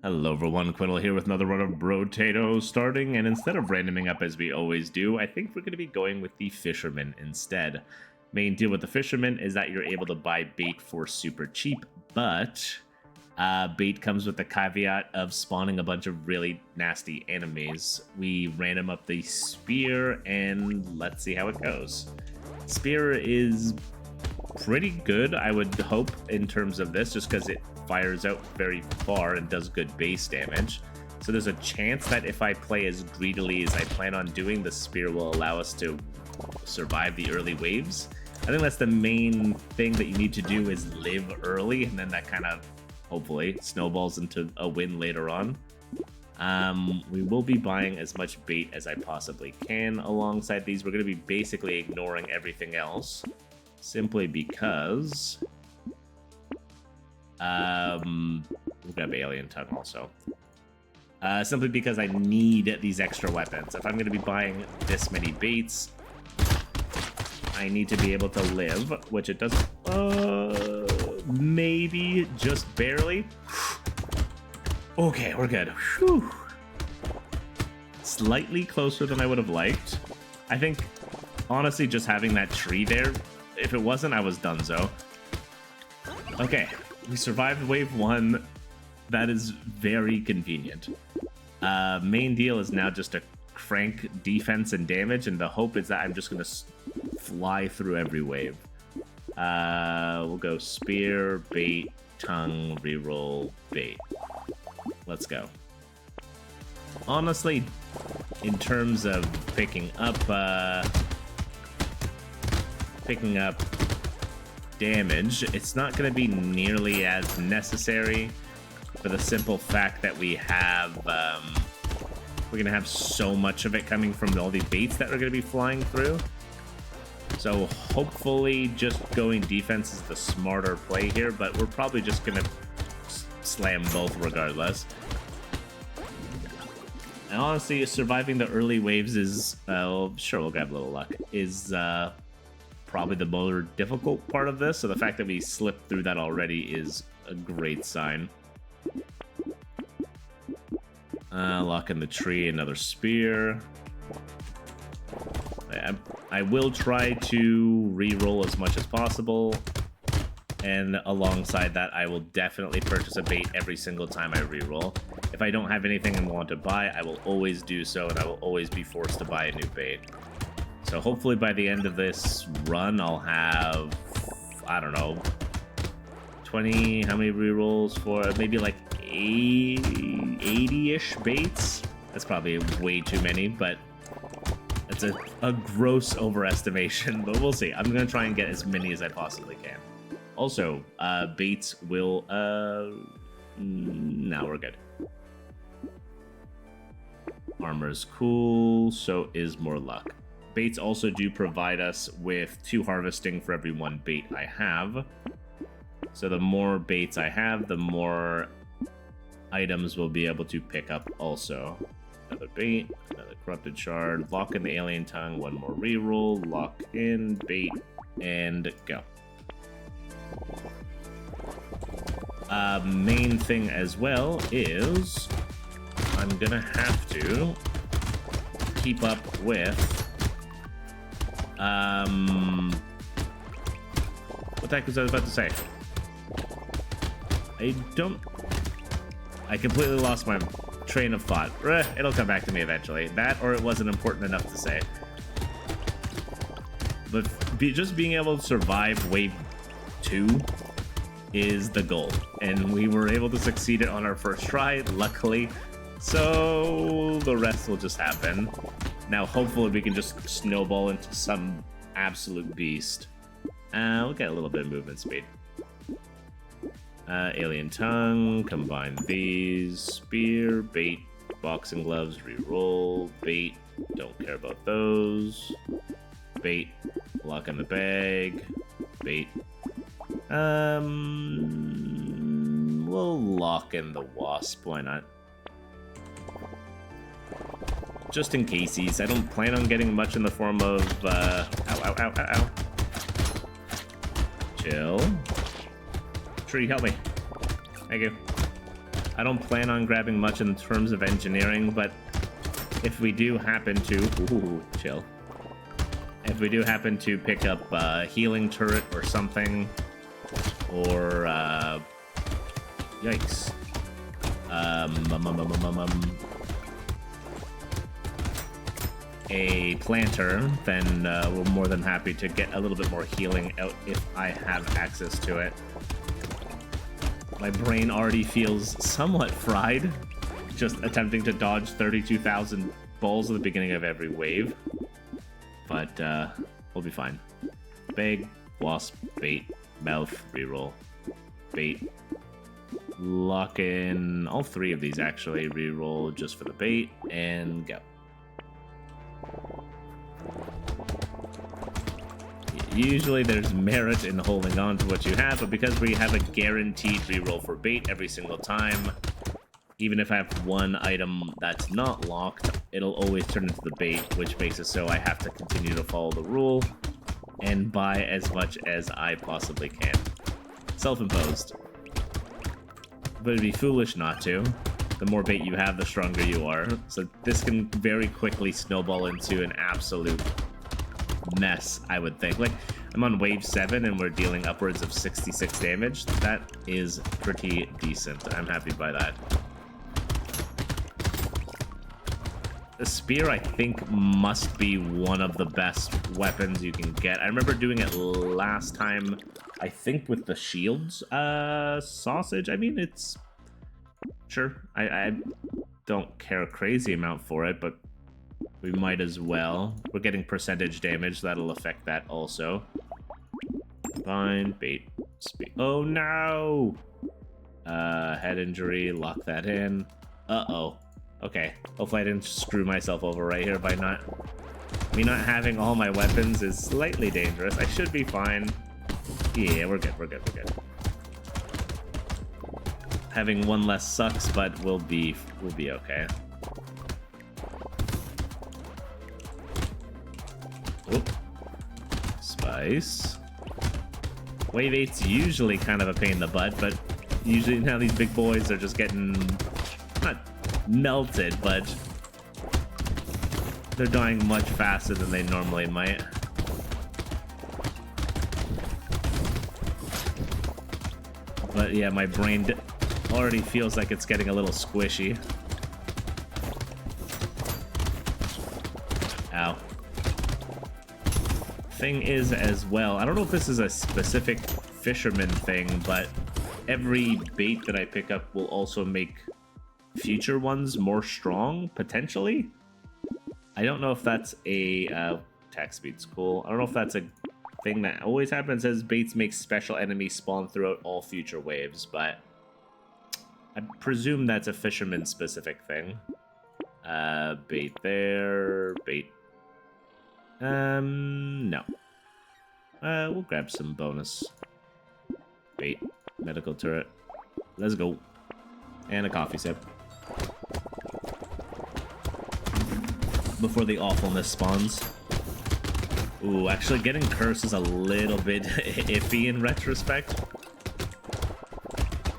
Hello everyone, Quinnell here with another run of Brotato starting, and instead of randoming up as we always do, I think we're going to be going with the Fisherman instead. Main deal with the Fisherman is that you're able to buy bait for super cheap, but bait comes with the caveat of spawning a bunch of really nasty enemies. We random up the Spear, and let's see how it goes. Spear is pretty good, I would hope, in terms of this, just because it fires out very far and does good base damage. So there's a chance that if I play as greedily as I plan on doing, the Spear will allow us to survive the early waves. I think that's the main thing that you need to do, is live early, and then that kind of hopefully snowballs into a win later on. We will be buying as much bait as I possibly can alongside these. We're going to be basically ignoring everything else, simply because we'll grab Alien Tongue also. Simply because I need these extra weapons. If I'm going to be buying this many baits, I need to be able to live, which it doesn't. Maybe just barely. Okay, we're good. Whew. Slightly closer than I would have liked. I think, honestly, just having that tree there, if it wasn't, I was donezo. Okay, we survived wave 1. That is very convenient. Main deal is now just to crank defense and damage, and the hope is that I'm just going to fly through every wave. We'll go Spear, Bait, Tongue, reroll, Bait. Let's go. Honestly, in terms of picking up damage, it's not going to be nearly as necessary, for the simple fact that we have we're going to have so much of it coming from all the baits that are going to be flying through. So hopefully just going defense is the smarter play here, but we're probably just going to slam both regardless. And honestly, surviving the early waves is, sure, we'll grab a little luck, is probably the more difficult part of this. So the fact that we slipped through that already is a great sign. Lock in the tree, another Spear. I will try to re-roll as much as possible, and alongside that, I will definitely purchase a bait every single time I re-roll. If I don't have anything and want to buy, I will always do so, and I will always be forced to buy a new bait. So hopefully by the end of this run, I'll have, I don't know, 20, how many re-rolls for, maybe like 80-ish baits? That's probably way too many, but it's a gross overestimation, but we'll see. I'm going to try and get as many as I possibly can. Also, baits will, now we're good. Armor's cool, so is more luck. Baits also do provide us with 2 harvesting for every 1 bait I have. So the more baits I have, the more items we'll be able to pick up also. Another bait, another corrupted shard, lock in the Alien Tongue, 1 more reroll, lock in, bait, and go. Main thing as well is I'm gonna have to keep up with what the heck was I about to say? I completely lost my train of thought. It'll come back to me eventually. That, or it wasn't important enough to say. But just being able to survive wave 2 is the goal, and we were able to succeed it on our first try, luckily. So the rest will just happen. Now, hopefully, we can just snowball into some absolute beast. We'll get a little bit of movement speed. Alien Tongue, combine these, Spear, Bait, Boxing Gloves, reroll, Bait, don't care about those, Bait, lock in the bag, Bait. We'll lock in the Wasp, why not? Just in caseies. I don't plan on getting much in the form of, ow, ow, ow, ow, ow. Chill. Tree, help me. Thank you. I don't plan on grabbing much in terms of engineering, but if we do happen to... Ooh, chill. If we do happen to pick up a healing turret or something, or, yikes. A planter, then we're more than happy to get a little bit more healing out if I have access to it. My brain already feels somewhat fried, just attempting to dodge 32,000 balls at the beginning of every wave. But we'll be fine. Big, wasp, bait, mouth, reroll, bait. Lock in all three of these actually, reroll just for the bait, and go. Usually there's merit in holding on to what you have, but because we have a guaranteed reroll for bait every single time, even if I have one item that's not locked, it'll always turn into the bait, which makes it so I have to continue to follow the rule and buy as much as I possibly can. Self-imposed. But it'd be foolish not to. The more bait you have, the stronger you are. So this can very quickly snowball into an absolute mess, I would think. Like, I'm on wave 7 and we're dealing upwards of 66 damage. That is pretty decent. I'm happy by that. The spear, I think, must be one of the best weapons you can get. I remember doing it last time, I think, with the shields sausage. I mean, it's... Sure, I don't care a crazy amount for it, but we might as well. We're getting percentage damage. That'll affect that also. Fine. Bait. Speed. Oh, no! Head injury. Lock that in. Uh-oh. Okay. Hopefully I didn't screw myself over right here by not... Me not having all my weapons is slightly dangerous. I should be fine. Yeah, we're good. We're good. We're good. Having one less sucks, but we'll be okay. Oop. Spice. Wave 8's usually kind of a pain in the butt, but usually now these big boys are just getting not melted, but they're dying much faster than they normally might. But yeah, my brain already feels like it's getting a little squishy. Ow. Thing is as well, I don't know if this is a specific fisherman thing, but every bait that I pick up will also make future ones more strong, potentially. I don't know if that's a attack speed's cool. I don't know if that's a thing that always happens. As baits make special enemies spawn throughout all future waves, but I presume that's a fisherman specific thing. Bait there, bait. No. We'll grab some bonus. Bait, medical turret. Let's go. And a coffee sip. Before the awfulness spawns. Ooh, actually getting curse is a little bit iffy in retrospect.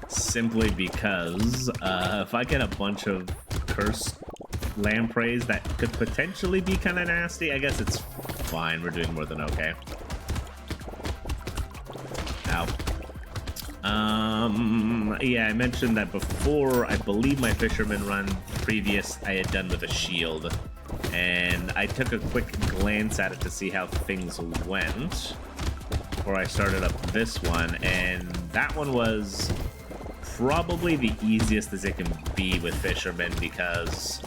Simply because if I get a bunch of cursed lampreys that could potentially be kind of nasty, I guess it's fine. We're doing more than okay. Ow. Yeah, I mentioned that before. I believe my fisherman run previous I had done with a shield, and I took a quick glance at it to see how things went before I started up this one, and that one was probably the easiest as it can be with fishermen, because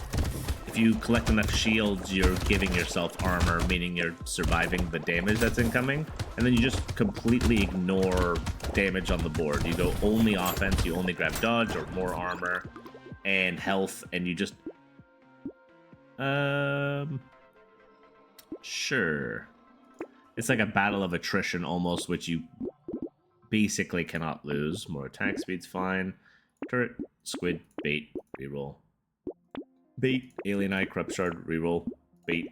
if you collect enough shields, you're giving yourself armor, meaning you're surviving the damage that's incoming, and then you just completely ignore damage on the board. You go only offense, you only grab dodge or more armor and health, and you just... Sure. It's like a battle of attrition almost, which you basically cannot lose. More attack speed's fine. Turret, squid, bait, reroll. Bait, alien eye, corrupt shard, reroll, bait.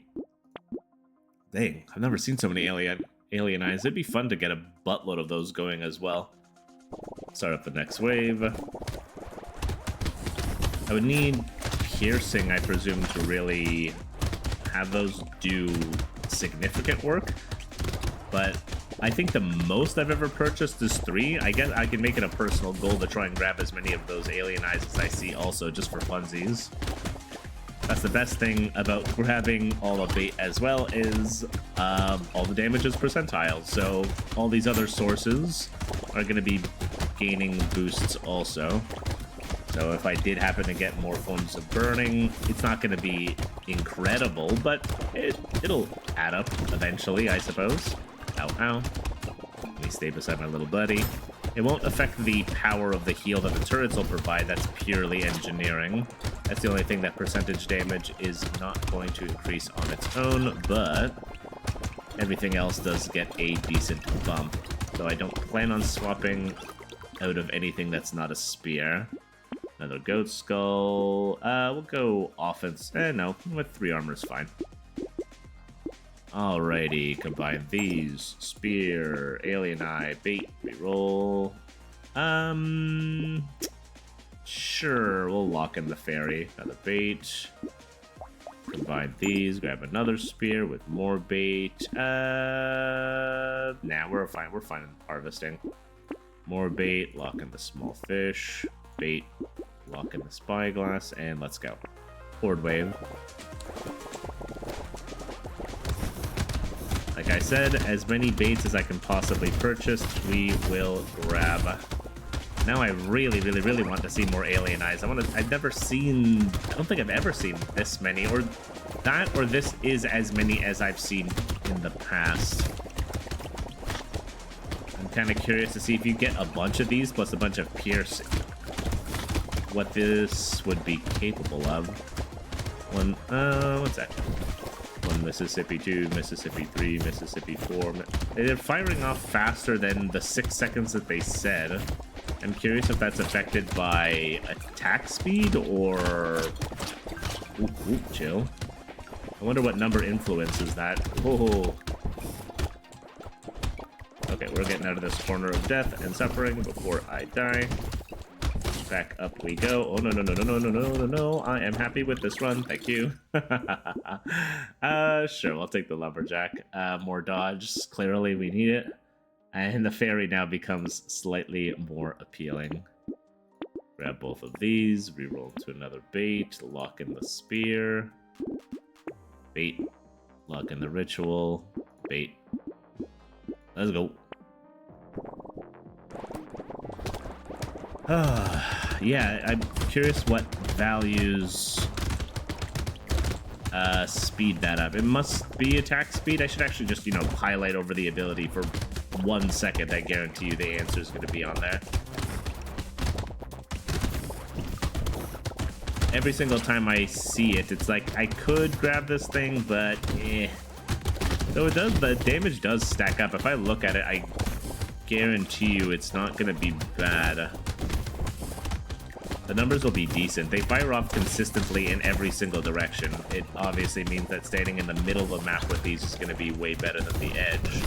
Dang, I've never seen so many alien eyes. It'd be fun to get a buttload of those going as well. Start up the next wave. I would need piercing, I presume, to really have those do significant work. But I think the most I've ever purchased is 3. I guess I can make it a personal goal to try and grab as many of those alien eyes as I see also, just for funsies. That's the best thing about grabbing all of bait as well, is all the damage is percentile. So all these other sources are going to be gaining boosts also. So if I did happen to get more forms of burning, it's not going to be incredible, but it'll add up eventually, I suppose. Ow, ow. Let me stay beside my little buddy. It won't affect the power of the heal that the turrets will provide. That's purely engineering. That's the only thing that percentage damage is not going to increase on its own, but everything else does get a decent bump. So I don't plan on swapping out of anything that's not a spear. Another goat skull. We'll go offense. No, with 3 armor is fine. Alrighty, combine these. Spear, alien eye, bait, reroll. Sure, we'll lock in the fairy. Another bait. Combine these, grab another spear with more bait. Nah, we're fine. We're fine in harvesting. More bait, lock in the small fish. Bait, lock in the spyglass, and let's go. Horde wave. Like I said, as many baits as I can possibly purchase, we will grab. Now I really, really, really want to see more alien eyes. I've never seen, I don't think I've ever seen this many, or that, or this is as many as I've seen in the past. I'm kind of curious to see if you get a bunch of these, plus a bunch of piercing, what this would be capable of. One sec. 1 Mississippi, 2 Mississippi, 3 Mississippi, 4. They're firing off faster than the 6 seconds that they said. I'm curious if that's affected by attack speed or... Ooh, chill. I wonder what number influences that. Oh. Okay, we're getting out of this corner of death and suffering before I die. Back up we go. Oh, no, no, no, no, no, no, no, no, no. I am happy with this run. Thank you. Sure, we'll take the lumberjack. More dodge. Clearly, we need it. And the fairy now becomes slightly more appealing. Grab both of these. Reroll to another bait. Lock in the spear. Bait. Lock in the ritual. Bait. Let's go. Yeah, I'm curious what values speed that up. It must be attack speed. I should actually just, highlight over the ability for 1 second. I guarantee you the answer is going to be on there. Every single time I see it, it's like I could grab this thing, but So it does, the damage does stack up. If I look at it, I guarantee you it's not going to be bad. The numbers will be decent. They fire off consistently in every single direction. It obviously means that standing in the middle of the map with these is going to be way better than the edge.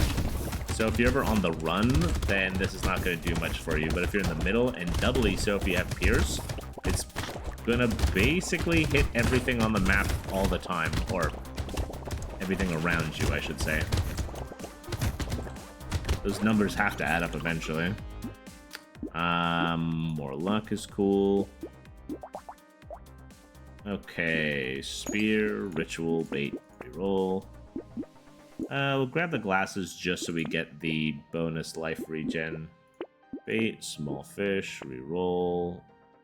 So if you're ever on the run, then this is not going to do much for you. But if you're in the middle, and doubly so if you have Pierce, it's going to basically hit everything on the map all the time. Or everything around you, I should say. Those numbers have to add up eventually. More luck is cool. Okay, spear, ritual, bait, reroll. We'll grab the glasses just so we get the bonus life regen. Bait, small fish, reroll.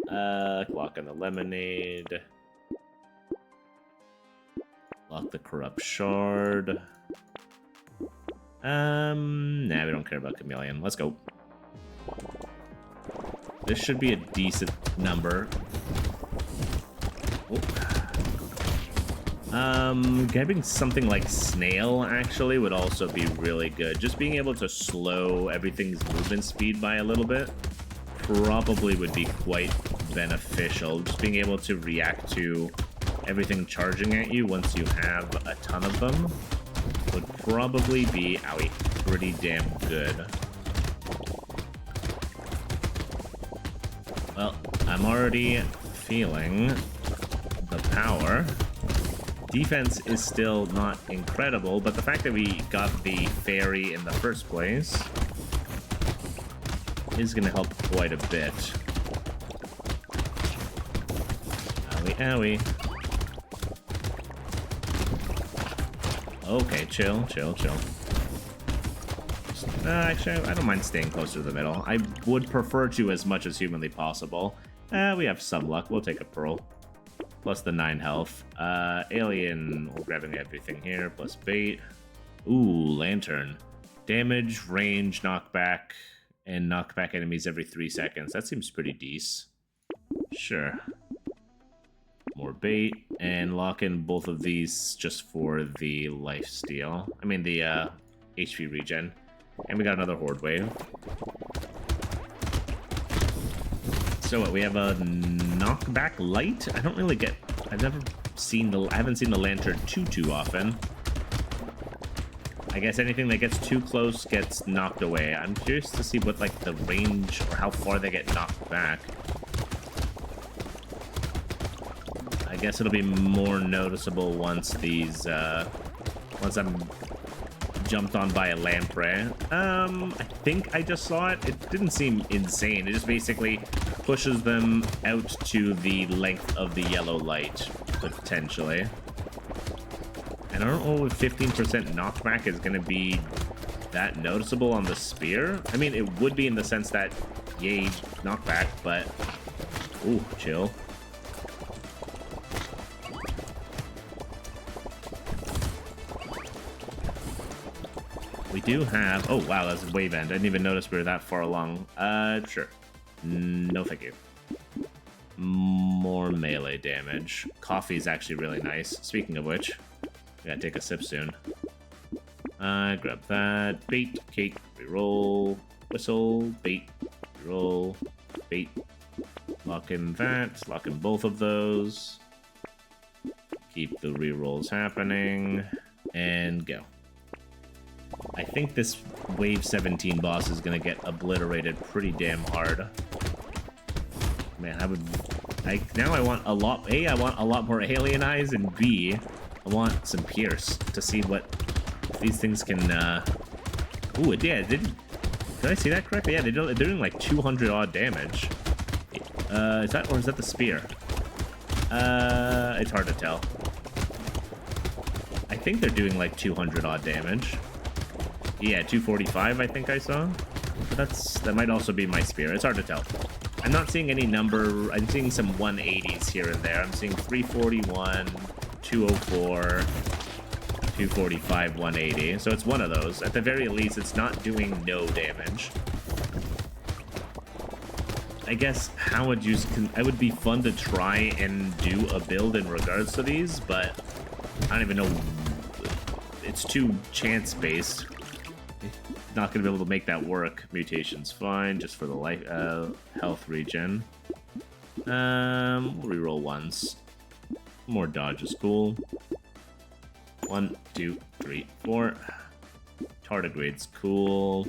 Lock in the lemonade. Lock the corrupt shard. Nah, we don't care about chameleon. Let's go. This should be a decent number. Grabbing something like snail actually would also be really good. Just being able to slow everything's movement speed by a little bit probably would be quite beneficial. Just being able to react to everything charging at you once you have a ton of them would probably be, owie, pretty damn good. Well, I'm already feeling the power. Defense is still not incredible, but the fact that we got the fairy in the first place is going to help quite a bit. Owie, owie. Okay, chill. Actually, I don't mind staying closer to the middle. I would prefer to as much as humanly possible. We have some luck. We'll take a pearl. Plus the 9 health. Alien, we're grabbing everything here. Plus bait. Ooh, lantern. Damage, range, knockback, and knockback enemies every 3 seconds. That seems pretty decent. Sure. More bait, and lock in both of these just for the lifesteal. I mean, the HP regen. And we got another horde wave. So what, we have a knockback light? I don't really get... I haven't seen the lantern too often. I guess anything that gets too close gets knocked away. I'm curious to see what, like, the range or how far they get knocked back. I guess it'll be more noticeable once these, once I'm jumped on by a lamprey. I think I just saw it. It didn't seem insane. It just basically pushes them out to the length of the yellow light, potentially. And I don't know if 15% knockback is going to be that noticeable on the spear. I mean, it would be in the sense that, yay, knockback, but... Ooh, chill. We do have... Oh, wow, that's a wave end. I didn't even notice we were that far along. Sure. No, thank you. More melee damage. Coffee is actually really nice. Speaking of which, I gotta take a sip soon. Grab that. Bait, cake, reroll, whistle, bait, reroll, bait. Lock in that. Lock in both of those. Keep the rerolls happening. And go. I think this Wave 17 boss is gonna get obliterated pretty damn hard. Man, now I want a lot... A, I want a lot more alien eyes, and B, I want some pierce to see what these things can, Ooh, yeah, did I see that correctly? Yeah, they're doing like 200 odd damage. Is that the spear? It's hard to tell. I think they're doing like 200 odd damage. Yeah, 245 I think I saw. But that might also be my spear. It's hard to tell. I'm not seeing any number. I'm seeing some 180s here and there. I'm seeing 341, 204, 245, 180. So it's one of those. At the very least, it's not doing no damage. I guess how would you... It would be fun to try and do a build in regards to these, but I don't even know. It's too chance-based. Not going to be able to make that work. Mutation's fine, just for the life, health regen. We'll reroll once. More dodge is cool. 1, 2, 3, 4. Tardigrade's cool.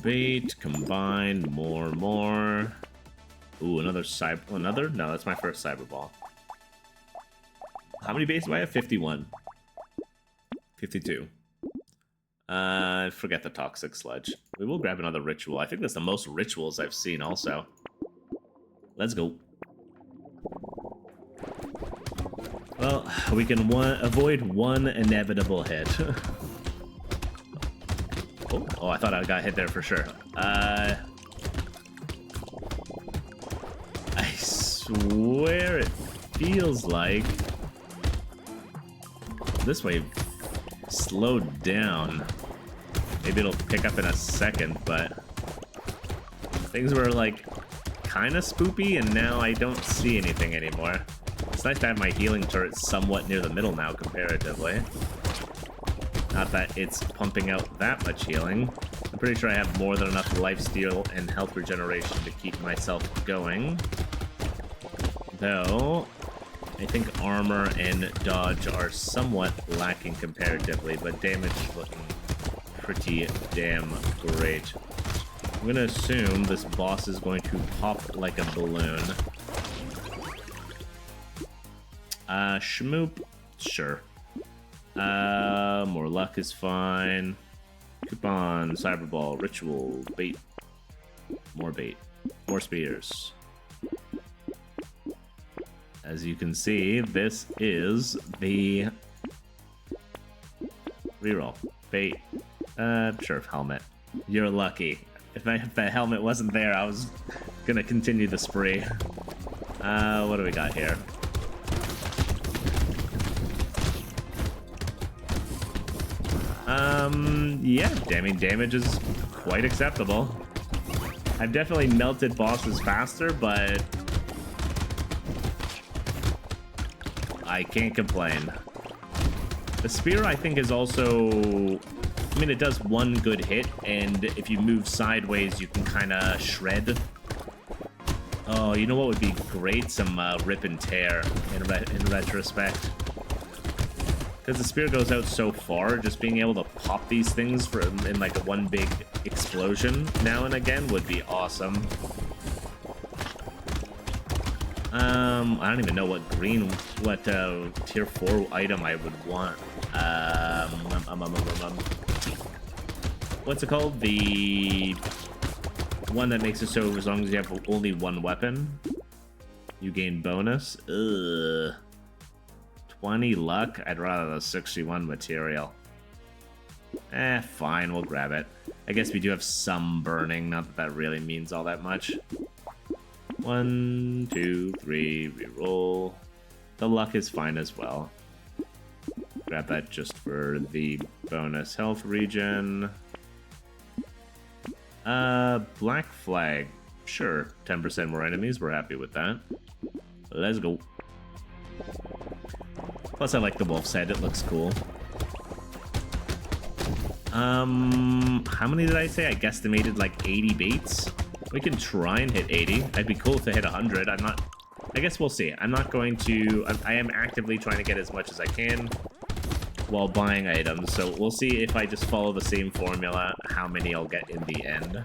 Bait, combine, more. Ooh, another cyber... Another? No, that's my first cyber ball. How many baits do I have? 51. 52. Forget the toxic sludge. We will grab another ritual. I think that's the most rituals I've seen also. Let's go. Well, we can avoid one inevitable hit. Oh, I thought I got hit there for sure. I swear it feels like this wave slowed down. Maybe it'll pick up in a second, but things were like kind of spoopy, and now I don't see anything anymore. It's nice to have my healing turret somewhat near the middle now, comparatively. Not that it's pumping out that much healing. I'm pretty sure I have more than enough lifesteal and health regeneration to keep myself going. Though, I think armor and dodge are somewhat lacking comparatively, but damage is looking pretty damn great. I'm gonna assume this boss is going to pop like a balloon. Schmoop, sure. More luck is fine. Coupon, cyberball, ritual, bait. More bait. More spears. As you can see, this is the reroll. Bait. Sure, helmet. You're lucky. If the helmet wasn't there, I was gonna continue the spree. What do we got here? Yeah, damage is quite acceptable. I've definitely melted bosses faster, but I can't complain. The spear, I think, is also... I mean, it does one good hit, and if you move sideways, you can kind of shred. Oh, you know what would be great? Some rip and tear in retrospect. Because the spear goes out so far, just being able to pop these things in like one big explosion now and again would be awesome. I don't even know what tier 4 item I would want. What's it called? The one that makes it so as long as you have only one weapon, you gain bonus. Ugh. 20 luck? I'd rather the 61 material. Fine, we'll grab it. I guess we do have some burning, not that that really means all that much. 1, 2, 3, reroll. The luck is fine as well. Grab that just for the bonus health regen. Black flag. Sure, 10% more enemies, we're happy with that. Let's go. Plus, I like the wolf's head, it looks cool. How many did I say? I guesstimated like 80 baits. We can try and hit 80. That'd be cool to hit 100. I guess we'll see. I'm not going to... I am actively trying to get as much as I can while buying items, so we'll see if I just follow the same formula, how many I'll get in the end.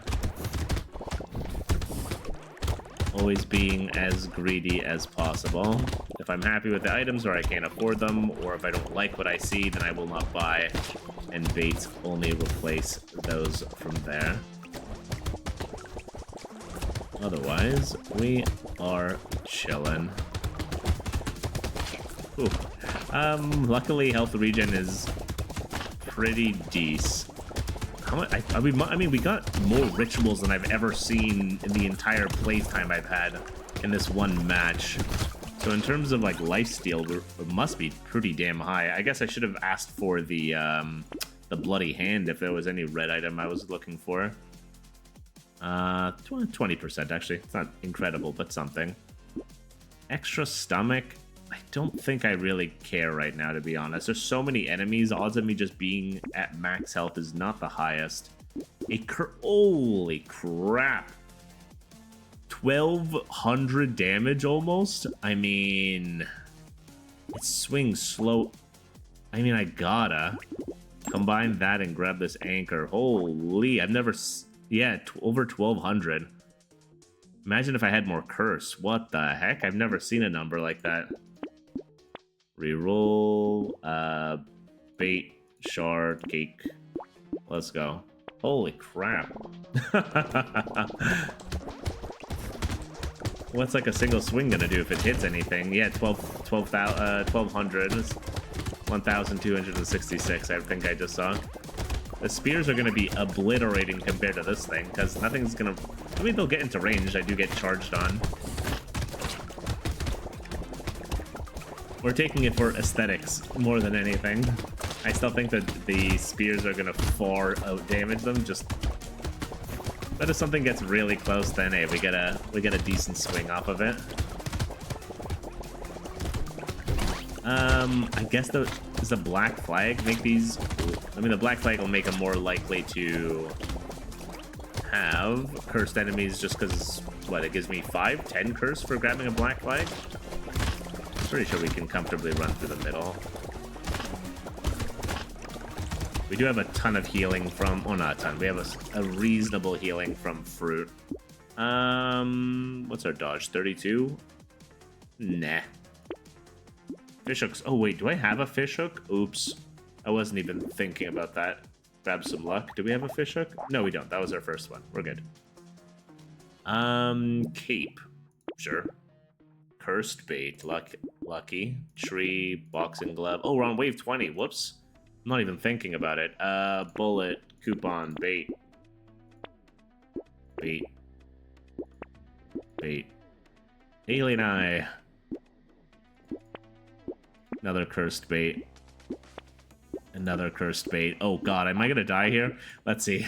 Always being as greedy as possible. If I'm happy with the items or I can't afford them, or if I don't like what I see, then I will not buy, and baits only replace those from there. Otherwise, we are chilling. Ooh. Luckily, health regen is pretty decent. How much? I mean, we got more rituals than I've ever seen in the entire playtime I've had in this one match. So in terms of like lifesteal, it must be pretty damn high. I guess I should have asked for the bloody hand if there was any red item I was looking for. 20% actually. It's not incredible, but something. Extra stomach. I don't think I really care right now, to be honest. There's so many enemies. Odds of me just being at max health is not the highest. Holy crap. 1200 damage almost? I mean... It swings slow. I mean, I gotta combine that and grab this anchor. Holy, I've never... Yeah, over 1200. Imagine if I had more curse. What the heck? I've never seen a number like that. Reroll, bait, shard, cake. Let's go. Holy crap. What's like a single swing gonna do if it hits anything? Yeah, 1200. 1,266, I think I just saw. The spears are gonna be obliterating compared to this thing, because nothing's gonna... I mean, they'll get into range. I do get charged on. We're taking it for aesthetics more than anything. I still think that the spears are gonna far out damage them. Just, but if something gets really close, then hey, we get a decent swing off of it. I guess does the black flag make these? I mean, the black flag will make them more likely to have cursed enemies, just because what, it gives me 5-10 curse for grabbing a black flag. Pretty sure we can comfortably run through the middle. We do have a ton of healing from... Oh, not a ton. We have a reasonable healing from fruit. What's our dodge? 32? Nah. Fish hooks. Oh, wait, do I have a fish hook? Oops. I wasn't even thinking about that. Grab some luck. Do we have a fish hook? No, we don't. That was our first one. We're good. Cape. Sure. Cursed bait. Lucky. Tree. Boxing glove. Oh, we're on wave 20. Whoops. I'm not even thinking about it. Bullet. Coupon. Bait. Bait. Bait. Alien eye. Another cursed bait. Another cursed bait. Oh god, am I gonna die here? Let's see.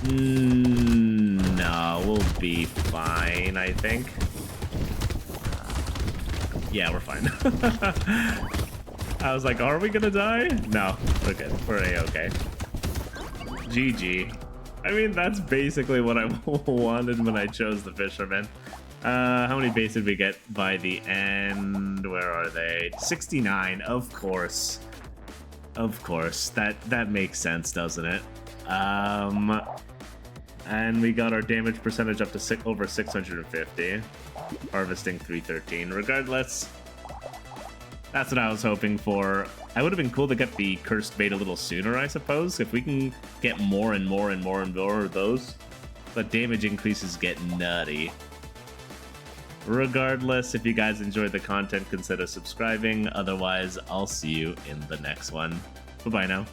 No, we'll be fine, I think. Yeah, we're fine. I was like, are we gonna die? No, we're good. We're A-okay. GG. I mean, that's basically what I wanted when I chose the Fisherman. How many baits did we get by the end? Where are they? 69, of course. Of course. That makes sense, doesn't it? And we got our damage percentage up to over 650. Harvesting 313. Regardless, that's what I was hoping for. I would have been cool to get the cursed bait a little sooner, I suppose. If we can get more and more and more and more of those, the damage increases get nutty. Regardless, if you guys enjoyed the content, consider subscribing. Otherwise, I'll see you in the next one. Bye-bye now.